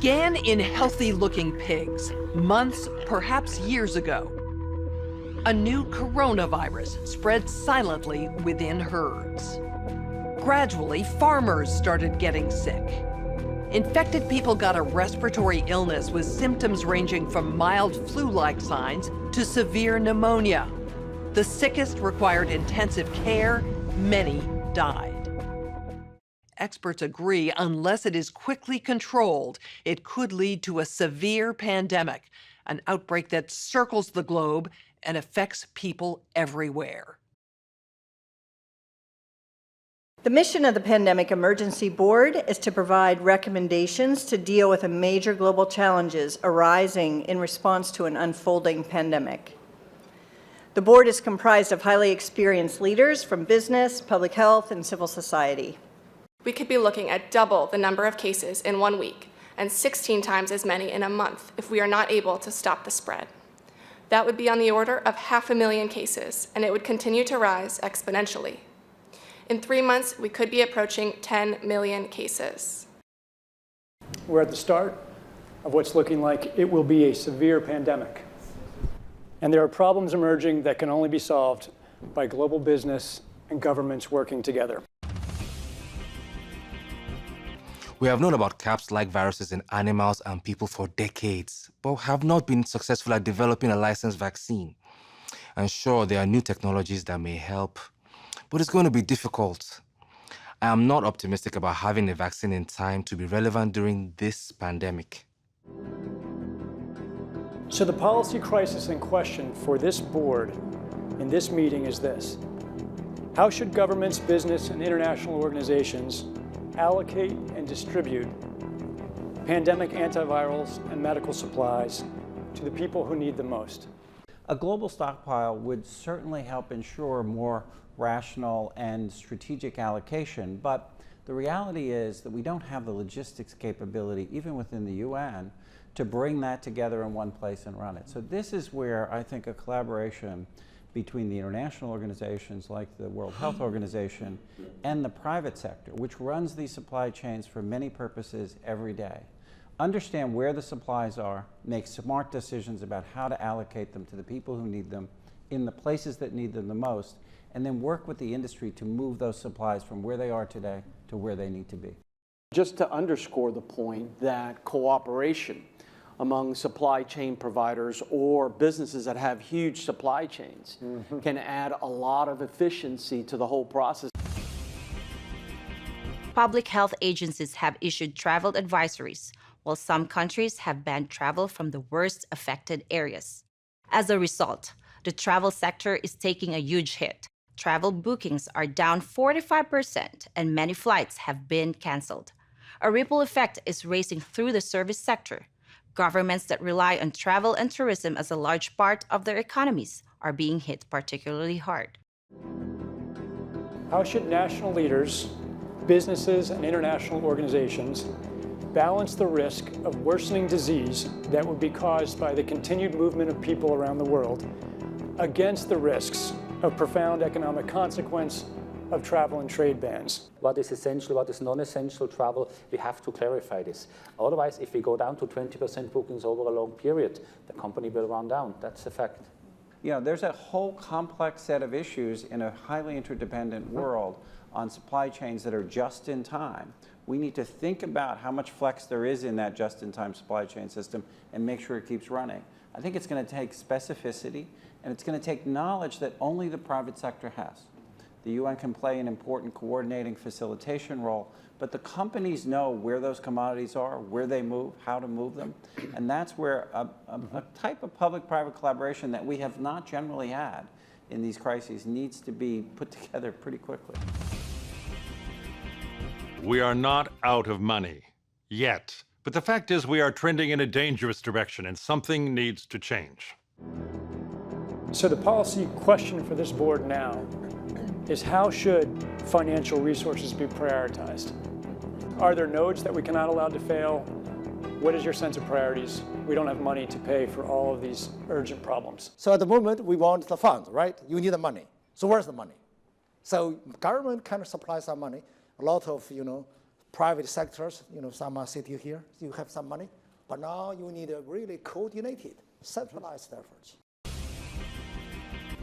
began in healthy-looking pigs, months, perhaps years ago. A new coronavirus spread silently within herds. Gradually, farmers started getting sick. Infected people got a respiratory illness with symptoms ranging from mild flu-like signs to severe pneumonia. The sickest required intensive care. Many died. Experts agree, unless it is quickly controlled, it could lead to a severe pandemic, an outbreak that circles the globe and affects people everywhere. The mission of the Pandemic Emergency Board is to provide recommendations to deal with the major global challenges arising in response to an unfolding pandemic. The board is comprised of highly experienced leaders from business, public health, and civil society. We could be looking at double the number of cases in 1 week and 16 times as many in a month if we are not able to stop the spread. That would be on the order of 500,000 cases, and it would continue to rise exponentially. In 3 months, we could be approaching 10 million cases. We're at the start of what's looking like it will be a severe pandemic. And there are problems emerging that can only be solved by global business and governments working together. We have known about CAPS-like viruses in animals and people for decades, but have not been successful at developing a licensed vaccine. And sure, there are new technologies that may help, but it's going to be difficult. I am not optimistic about having a vaccine in time to be relevant during this pandemic. So the policy crisis in question for this board in this meeting is this: how should governments, business, and international organizations allocate and distribute pandemic antivirals and medical supplies to the people who need them most? A global stockpile would certainly help ensure more rational and strategic allocation, but the reality is that we don't have the logistics capability, even within the UN, to bring that together in one place and run it. So this is where I think a collaboration between the international organizations like the World Health Organization and the private sector, which runs these supply chains for many purposes every day, understand where the supplies are, make smart decisions about how to allocate them to the people who need them in the places that need them the most, and then work with the industry to move those supplies from where they are today to where they need to be. Just to underscore the point that cooperation among supply chain providers or businesses that have huge supply chains can add a lot of efficiency to the whole process. Public health agencies have issued travel advisories, while some countries have banned travel from the worst affected areas. As a result, the travel sector is taking a huge hit. Travel bookings are down 45%, and many flights have been canceled. A ripple effect is racing through the service sector. Governments that rely on travel and tourism as a large part of their economies are being hit particularly hard. How should national leaders, businesses, and international organizations balance the risk of worsening disease that would be caused by the continued movement of people around the world against the risks of profound economic consequence of travel and trade bans? What is essential, what is non-essential travel, we have to clarify this. Otherwise, if we go down to 20% bookings over a long period, the company will run down. That's a fact. You know, there's a whole complex set of issues in a highly interdependent world on supply chains that are just in time. We need to think about how much flex there is in that just-in-time supply chain system and make sure it keeps running. I think it's going to take specificity, and it's going to take knowledge that only the private sector has. The UN can play an important coordinating facilitation role, but the companies know where those commodities are, where they move, how to move them, and that's where a type of public-private collaboration that we have not generally had in these crises needs to be put together pretty quickly. We are not out of money, yet. But the fact is we are trending in a dangerous direction and something needs to change. So the policy question for this board now is how should financial resources be prioritized? Are there nodes that we cannot allow to fail? What is your sense of priorities? We don't have money to pay for all of these urgent problems. So at the moment, we want the funds, right? You need the money. So where's the money? So government kind of supplies some money. A lot of, private sectors, some are sitting here, you have some money, but now you need a really coordinated, centralized efforts.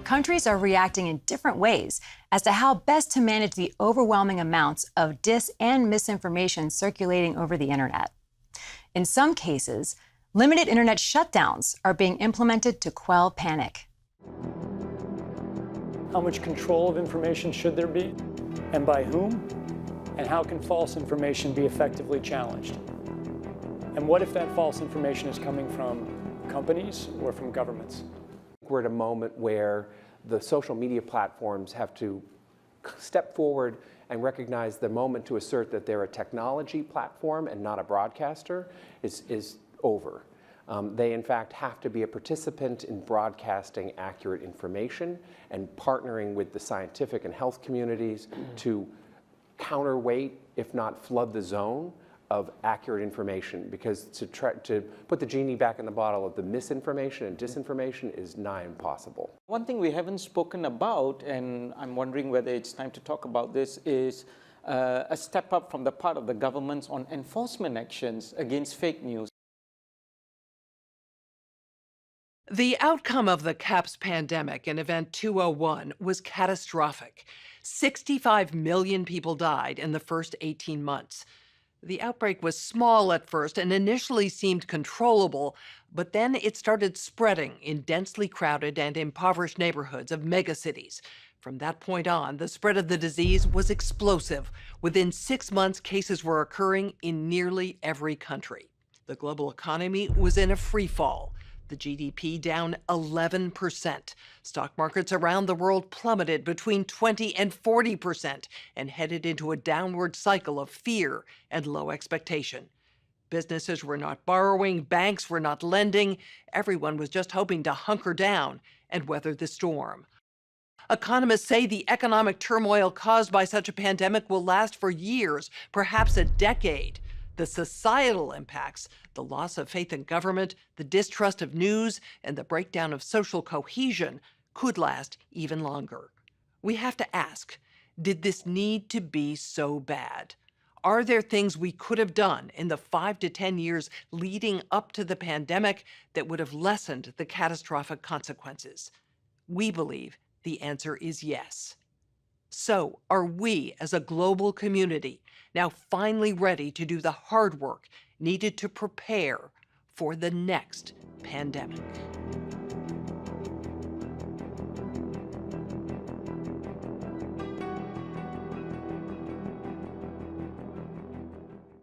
Countries are reacting in different ways as to how best to manage the overwhelming amounts of dis and misinformation circulating over the internet. In some cases, limited internet shutdowns are being implemented to quell panic. How much control of information should there be, and by whom? And how can false information be effectively challenged? And what if that false information is coming from companies or from governments? We're at a moment where the social media platforms have to step forward and recognize the moment to assert that they're a technology platform and not a broadcaster is over. They, in fact, have to be a participant in broadcasting accurate information and partnering with the scientific and health communities to counterweight, if not flood the zone, of accurate information, because to put the genie back in the bottle of the misinformation and disinformation is nigh impossible. One thing we haven't spoken about, and I'm wondering whether it's time to talk about this, is a step up from the part of the governments on enforcement actions against fake news. The outcome of the CAPS pandemic in Event 201 was catastrophic. 65 million people died in the first 18 months. The outbreak was small at first and initially seemed controllable, but then it started spreading in densely crowded and impoverished neighborhoods of megacities. From that point on, the spread of the disease was explosive. Within 6 months, cases were occurring in nearly every country. The global economy was in a free fall. The GDP down 11%. Stock markets around the world plummeted between 20 and 40% and headed into a downward cycle of fear and low expectation. Businesses were not borrowing, banks were not lending. Everyone was just hoping to hunker down and weather the storm. Economists say the economic turmoil caused by such a pandemic will last for years, perhaps a decade. The societal impacts, the loss of faith in government, the distrust of news, and the breakdown of social cohesion could last even longer. We have to ask, did this need to be so bad? Are there things we could have done in the 5 to 10 years leading up to the pandemic that would have lessened the catastrophic consequences? We believe the answer is yes. So, are we as a global community now finally ready to do the hard work needed to prepare for the next pandemic?